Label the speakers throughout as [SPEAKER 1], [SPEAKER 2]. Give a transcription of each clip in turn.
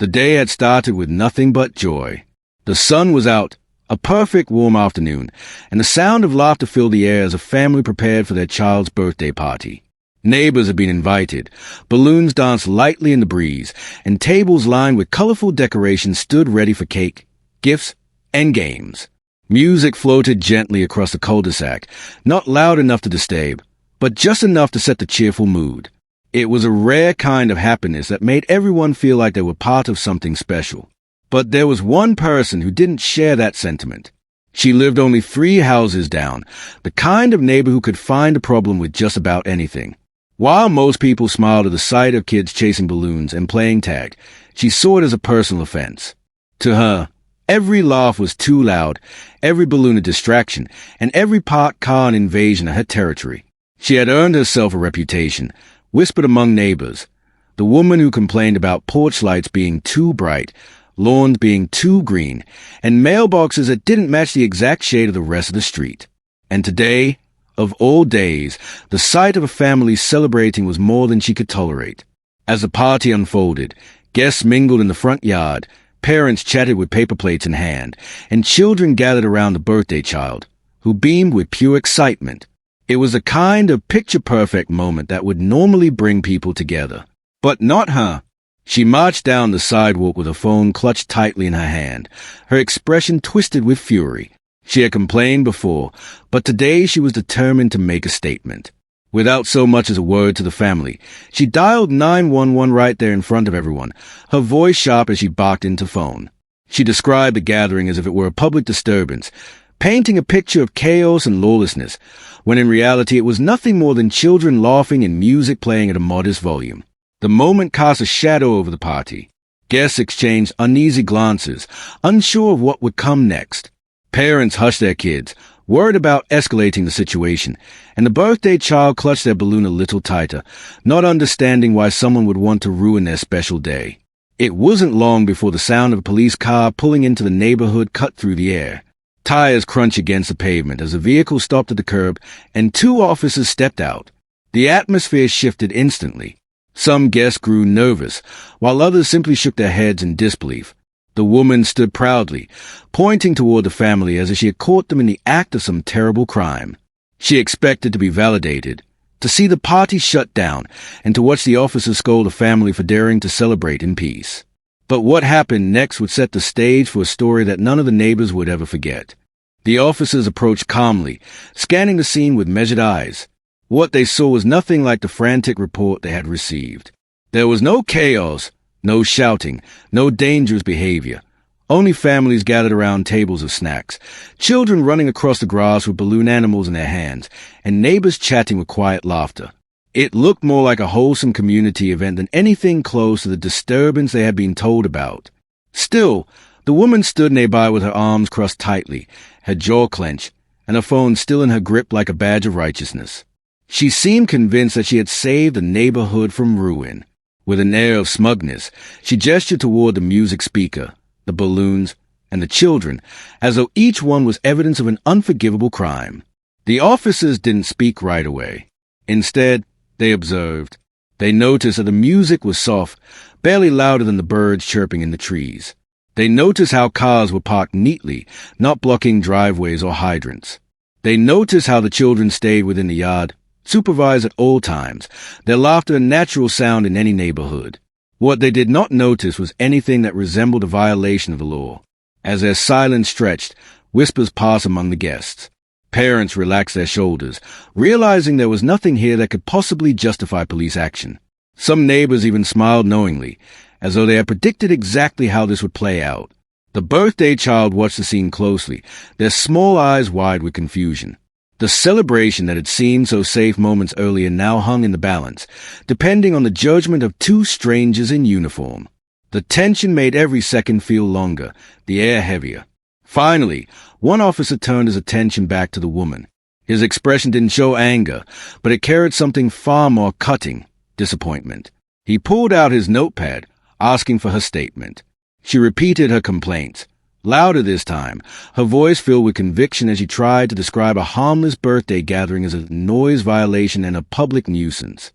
[SPEAKER 1] The day had started with nothing but joy. The sun was out, a perfect warm afternoon, and the sound of laughter filled the air as a family prepared for their child's birthday party. Neighbors had been invited, balloons danced lightly in the breeze, and tables lined with colorful decorations stood ready for cake, gifts, and games. Music floated gently across the cul-de-sac, not loud enough to disturb, but just enough to set the cheerful mood. It was a rare kind of happiness that made everyone feel like they were part of something special. But there was one person who didn't share that sentiment. She lived only 3 houses down, the kind of neighbor who could find a problem with just about anything. While most people smiled at the sight of kids chasing balloons and playing tag, she saw it as a personal offense. To her, every laugh was too loud, every balloon a distraction, and every parked car an invasion of her territory. She had earned herself a reputation, whispered among neighbors, the woman who complained about porch lights being too bright, lawns being too green, and mailboxes that didn't match the exact shade of the rest of the street. And today, of all days, the sight of a family celebrating was more than she could tolerate. As the party unfolded, guests mingled in the front yard, parents chatted with paper plates in hand, and children gathered around the birthday child, who beamed with pure excitement. It was a kind of picture-perfect moment that would normally bring people together. But not her. She marched down the sidewalk with her phone clutched tightly in her hand, her expression twisted with fury. She had complained before, but today she was determined to make a statement. Without so much as a word to the family, she dialed 911 right there in front of everyone, her voice sharp as she barked into phone. She described the gathering as if it were a public disturbance, painting a picture of chaos and lawlessness, when in reality it was nothing more than children laughing and music playing at a modest volume. The moment cast a shadow over the party. Guests exchanged uneasy glances, unsure of what would come next. Parents hushed their kids, worried about escalating the situation, and the birthday child clutched their balloon a little tighter, not understanding why someone would want to ruin their special day. It wasn't long before the sound of a police car pulling into the neighborhood cut through the air. Tires crunched against the pavement as the vehicle stopped at the curb, and 2 officers stepped out. The atmosphere shifted instantly. Some guests grew nervous, while others simply shook their heads in disbelief. The woman stood proudly, pointing toward the family as if she had caught them in the act of some terrible crime. She expected to be validated, to see the party shut down, and to watch the officers scold the family for daring to celebrate in peace. But what happened next would set the stage for a story that none of the neighbors would ever forget. The officers approached calmly, scanning the scene with measured eyes. What they saw was nothing like the frantic report they had received. There was no chaos, no shouting, no dangerous behavior. Only families gathered around tables of snacks, children running across the grass with balloon animals in their hands, and neighbors chatting with quiet laughter. It looked more like a wholesome community event than anything close to the disturbance they had been told about. Still, the woman stood nearby with her arms crossed tightly, her jaw clenched, and her phone still in her grip like a badge of righteousness. She seemed convinced that she had saved the neighborhood from ruin. With an air of smugness, she gestured toward the music speaker, the balloons, and the children, as though each one was evidence of an unforgivable crime. The officers didn't speak right away. Instead, they observed. They noticed that the music was soft, barely louder than the birds chirping in the trees. They noticed how cars were parked neatly, not blocking driveways or hydrants. They noticed how the children stayed within the yard, supervised at all times, their laughter a natural sound in any neighborhood. What they did not notice was anything that resembled a violation of the law. As their silence stretched, whispers passed among the guests. Parents relaxed their shoulders, realizing there was nothing here that could possibly justify police action. Some neighbors even smiled knowingly, as though they had predicted exactly how this would play out. The birthday child watched the scene closely, their small eyes wide with confusion. The celebration that had seemed so safe moments earlier now hung in the balance, depending on the judgment of 2 strangers in uniform. The tension made every second feel longer, the air heavier. Finally, one officer turned his attention back to the woman. His expression didn't show anger, but it carried something far more cutting, disappointment. He pulled out his notepad, asking for her statement. She repeated her complaints, louder this time, her voice filled with conviction as she tried to describe a harmless birthday gathering as a noise violation and a public nuisance.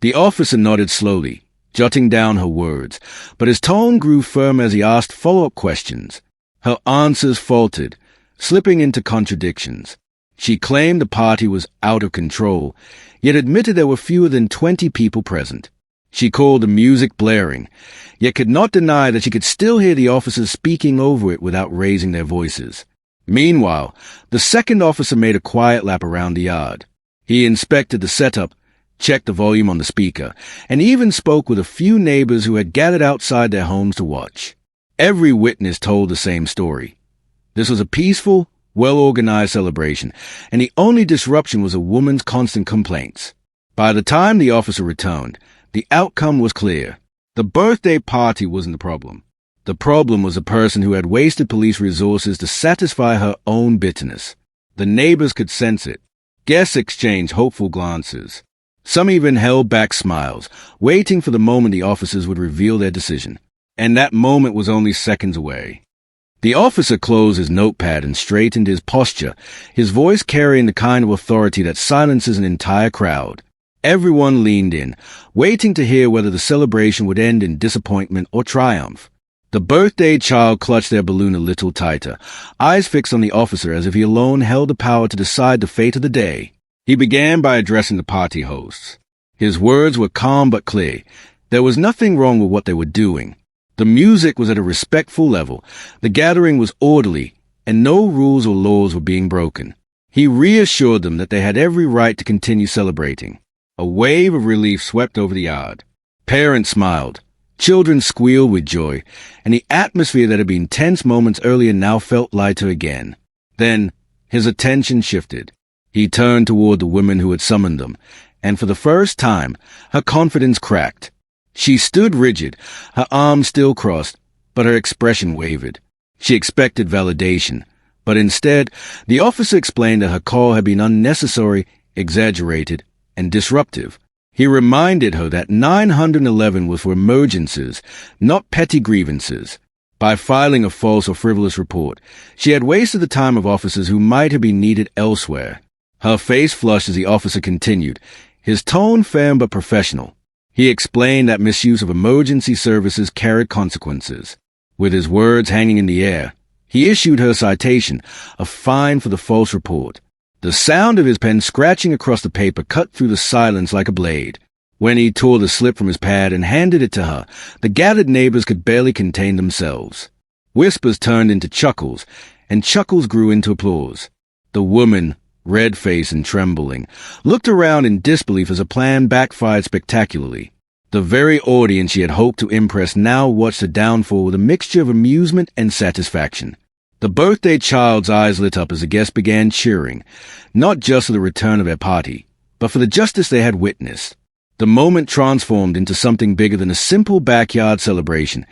[SPEAKER 1] The officer nodded slowly, jotting down her words, but his tone grew firm as he asked follow-up questions. Her answers faltered, slipping into contradictions. She claimed the party was out of control, yet admitted there were fewer than 20 people present. She called the music blaring, yet could not deny that she could still hear the officers speaking over it without raising their voices. Meanwhile, the second officer made a quiet lap around the yard. He inspected the setup, checked the volume on the speaker, and even spoke with a few neighbors who had gathered outside their homes to watch. Every witness told the same story. This was a peaceful, well-organized celebration, and the only disruption was a woman's constant complaints. By the time the officer returned, the outcome was clear. The birthday party wasn't the problem. The problem was a person who had wasted police resources to satisfy her own bitterness. The neighbors could sense it. Guests exchanged hopeful glances. Some even held back smiles, waiting for the moment the officers would reveal their decision. And that moment was only seconds away. The officer closed his notepad and straightened his posture, his voice carrying the kind of authority that silences an entire crowd. Everyone leaned in, waiting to hear whether the celebration would end in disappointment or triumph. The birthday child clutched their balloon a little tighter, eyes fixed on the officer as if he alone held the power to decide the fate of the day. He began by addressing the party hosts. His words were calm but clear. There was nothing wrong with what they were doing. The music was at a respectful level, the gathering was orderly, and no rules or laws were being broken. He reassured them that they had every right to continue celebrating. A wave of relief swept over the yard. Parents smiled. Children squealed with joy, and the atmosphere that had been tense moments earlier now felt lighter again. Then, his attention shifted. He turned toward the woman who had summoned them, and for the first time, her confidence cracked. She stood rigid, her arms still crossed, but her expression wavered. She expected validation, but instead, the officer explained that her call had been unnecessary, exaggerated, and disruptive. He reminded her that 911 was for emergencies, not petty grievances. By filing a false or frivolous report, she had wasted the time of officers who might have been needed elsewhere. Her face flushed as the officer continued, his tone firm but professional. He explained that misuse of emergency services carried consequences. With his words hanging in the air, he issued her citation, a fine for the false report. The sound of his pen scratching across the paper cut through the silence like a blade. When he tore the slip from his pad and handed it to her, the gathered neighbors could barely contain themselves. Whispers turned into chuckles, and chuckles grew into applause. The woman, red-faced and trembling, looked around in disbelief as her plan backfired spectacularly. The very audience she had hoped to impress now watched her downfall with a mixture of amusement and satisfaction. The birthday child's eyes lit up as the guests began cheering, not just for the return of their party, but for the justice they had witnessed. The moment transformed into something bigger than a simple backyard celebration.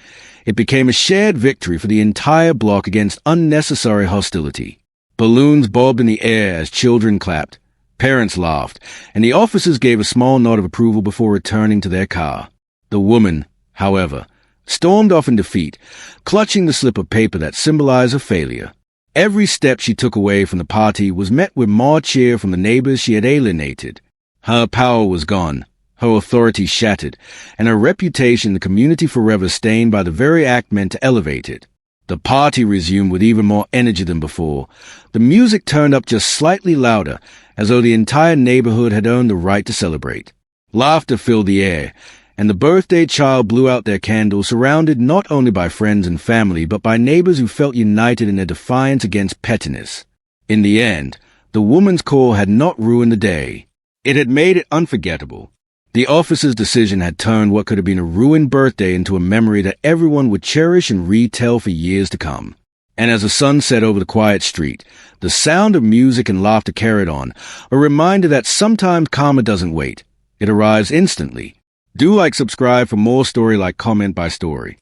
[SPEAKER 1] It became a shared victory for the entire block against unnecessary hostility. Balloons bobbed in the air as children clapped, parents laughed, and the officers gave a small nod of approval before returning to their car. The woman, however, stormed off in defeat, clutching the slip of paper that symbolized her failure. Every step she took away from the party was met with more cheer from the neighbors she had alienated. Her power was gone, her authority shattered, and her reputation in the community forever stained by the very act meant to elevate it. The party resumed with even more energy than before. The music turned up just slightly louder, as though the entire neighborhood had earned the right to celebrate. Laughter filled the air, and the birthday child blew out their candles, surrounded not only by friends and family, but by neighbors who felt united in their defiance against pettiness. In the end, the woman's call had not ruined the day. It had made it unforgettable. The officer's decision had turned what could have been a ruined birthday into a memory that everyone would cherish and retell for years to come. And as the sun set over the quiet street, the sound of music and laughter carried on, a reminder that sometimes karma doesn't wait. It arrives instantly. Do subscribe for more story comment by story.